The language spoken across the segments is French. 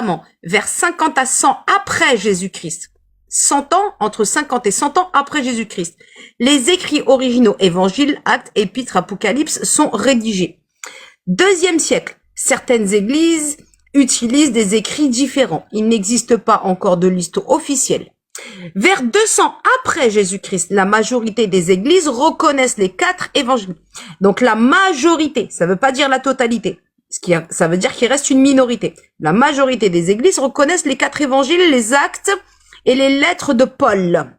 Testament, vers 50 à 100 après Jésus-Christ. 100 ans, entre 50 et 100 ans après Jésus-Christ. Les écrits originaux, évangiles, actes, épîtres, apocalypse, sont rédigés. Deuxième siècle, certaines églises utilisent des écrits différents. Il n'existe pas encore de liste officielle. Vers 200 après Jésus-Christ, la majorité des églises reconnaissent les 4 évangiles. Donc la majorité, ça veut pas dire la totalité. Ça veut dire qu'il reste une minorité. La majorité des églises reconnaissent les 4 évangiles, les actes et les lettres de Paul.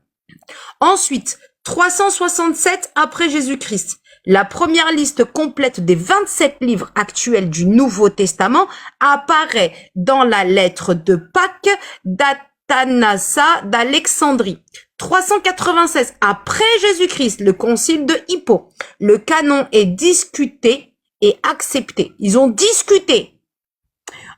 Ensuite, 367 après Jésus-Christ. La première liste complète des 27 livres actuels du Nouveau Testament apparaît dans la lettre de Pâques d'Athanasa d'Alexandrie. 396 après Jésus-Christ, le concile de Hippo. Le canon est discuté et accepté. Ils ont discuté.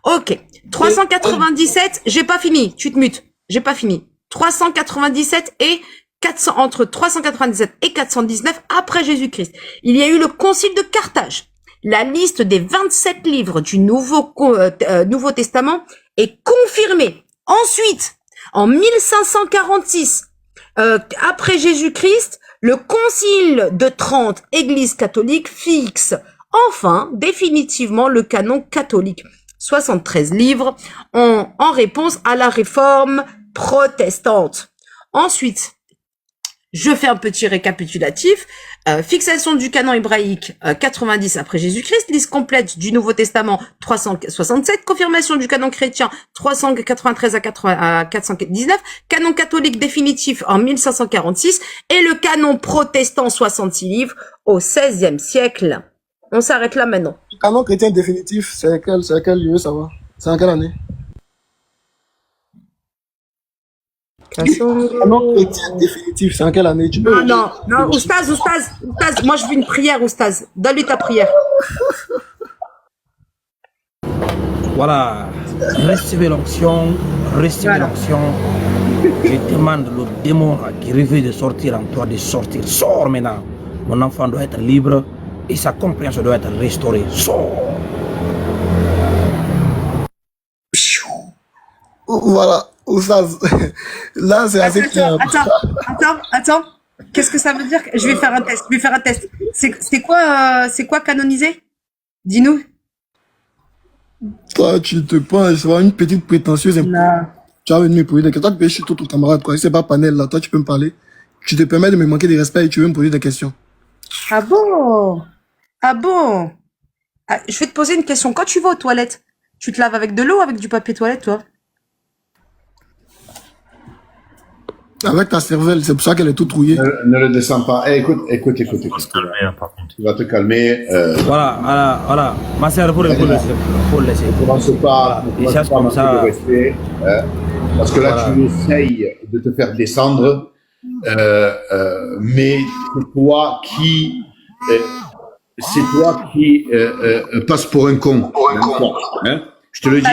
Ok. 397, j'ai pas fini. Tu te mutes. J'ai pas fini. 397 et 400, entre 397 et 419 après Jésus-Christ. Il y a eu le concile de Carthage. La liste des 27 livres du Nouveau Testament est confirmée. Ensuite, en 1546, après Jésus-Christ, le concile de Trente, Église catholique, fixe enfin définitivement le canon catholique. 73 livres en réponse à la réforme protestante. Ensuite, je fais un petit récapitulatif. Fixation du canon hébraïque 90 après Jésus-Christ, liste complète du Nouveau Testament 367, confirmation du canon chrétien 393 à 419, canon catholique définitif en 1546 et le canon protestant 66 livres au XVIe siècle. On s'arrête là maintenant. Le canon chrétien définitif, c'est quel lieu, ça va? C'est en quelle année? Le canon chrétien définitif, c'est en quelle année? Tu peux non, Oustaz, moi je veux une prière, Oustaz. Donne-lui ta prière. Voilà, recevez l'onction, recevez l'onction. Je demande le démon qui rêvait de sortir en toi de sortir. Sors maintenant. Mon enfant doit être libre et sa compréhension doit être restaurée. Sors. Voilà, Oustaz. Là, c'est assez clair. Attends. Qu'est-ce que ça veut dire? Je vais faire un test. C'est quoi canoniser? Dis-nous. Toi, tu te penses, une petite prétentieuse. Non. Tu vas venir me poser des questions. Toi, tu peux chez ton camarade, quoi. C'est pas panel, là. Toi, tu peux me parler. Tu te permets de me manquer de respect et tu veux me poser des questions. Ah bon? Je vais te poser une question. Quand tu vas aux toilettes, tu te laves avec de l'eau ou avec du papier toilette, toi? Avec ta cervelle, c'est pour ça qu'elle est toute rouillée. Ne le descends pas. Eh, écoute. Il faut se calmer, hein, par contre. Tu vas te calmer. Voilà. Ma sœur, pour laisser. Ne commence pas comme ça. de respect, hein, parce que là, tu essayes de te faire descendre, mais c'est toi qui passe pour un con. Hein, je te le dis.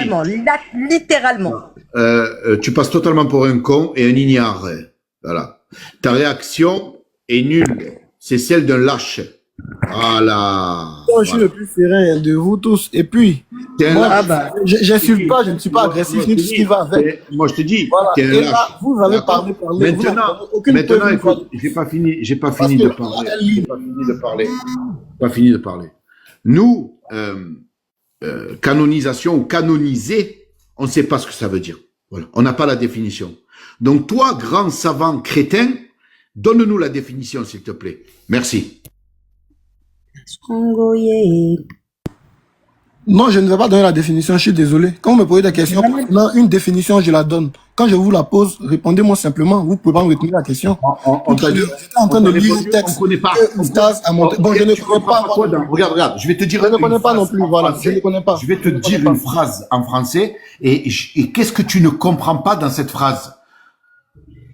Littéralement. Tu passes totalement pour un con et un ignare. Voilà. Ta réaction est nulle. C'est celle d'un lâche. Voilà. Moi, je suis le plus serein de vous tous. Et puis, moi, j'insulte pas, je ne suis pas agressif, ni tout ce qui va avec. Moi, je te dis, voilà. t'es un et lâche. là, vous avez parlé. Maintenant, écoute, j'ai pas fini de parler. Nous, canonisation ou canoniser, on ne sait pas ce que ça veut dire. Voilà. On n'a pas la définition. Donc, toi, grand savant crétin, donne-nous la définition, s'il te plaît. Merci. Non, je ne vais pas donner la définition, je suis désolé. Quand vous me posez des questions, là, une définition, je la donne. Quand je vous la pose, répondez-moi simplement. Vous pouvez pas me retenir la question. J'étais en train de lire le texte. On connaît pas. Bon, je ne connais pas. Regarde, je vais te dire. Je ne connais pas non plus, voilà. Je ne connais pas. Je vais te dire une phrase en français et qu'est-ce que tu ne comprends pas dans cette phrase?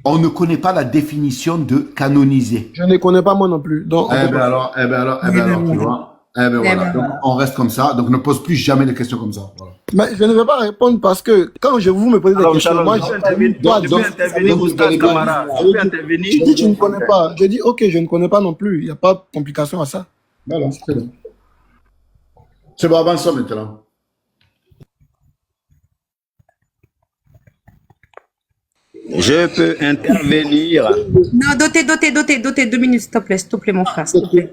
On ne connaît pas la définition de canoniser. Je ne connais pas moi non plus. Donc, alors, tu vois. Voilà. Donc, on reste comme ça. Donc, ne pose plus jamais de questions comme ça. Voilà. Mais je ne vais pas répondre parce que quand vous me posez des questions, moi, je peux intervenir, Oustaz Kamara. Je peux intervenir. Je dis, tu ne connais pas. Je dis, ok, je ne connais pas non plus. Il n'y a pas de complication à ça. Voilà, c'est bon. C'est bon, avançons maintenant. Je peux intervenir. Non, Doté, 2 minutes, s'il te plaît, mon frère, s'il te plaît.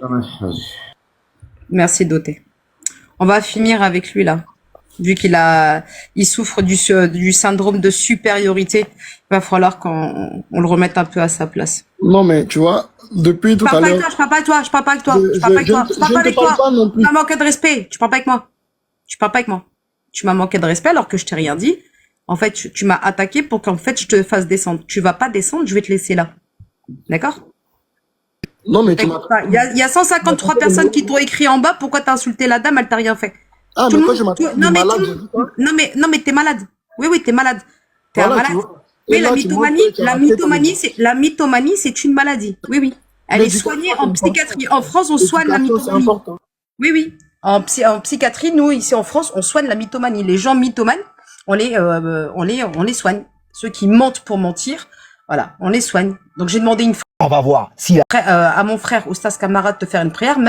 Merci, Doté. On va finir avec lui, là. Vu il souffre du syndrome de supériorité, il va falloir qu'on le remette un peu à sa place. Non, mais tu vois, depuis tout à l'heure... Je parle pas avec toi, je parle pas avec toi, je parle pas avec toi, je parle pas avec toi. Tu m'as manqué de respect, tu parles pas avec moi. Tu parles pas avec moi. Tu m'as manqué de respect alors que je t'ai rien dit. En fait, tu m'as attaqué pour qu'en fait je te fasse descendre. Tu vas pas descendre, je vais te laisser là. D'accord? Non, mais tu m'as... Il y a 153 personnes qui t'ont écrit en bas, pourquoi t'as insulté la dame, elle t'a rien fait. Ah, mais quand je m'appelle malade, je dis quoi? Non, mais t'es malade. Oui, t'es malade. T'es Voilà, malade. Et Oui, là, la mythomanie, c'est une maladie. Oui. Elle est soignée en psychiatrie. En France, on soigne la mythomanie. Oui. En psychiatrie, nous, ici en France, on soigne la mythomanie. Les gens mythomanes, on les soigne. Ceux qui mentent pour mentir, voilà, on les soigne. Donc, j'ai demandé On va voir si à mon frère Oustaz Camara de te faire une prière, même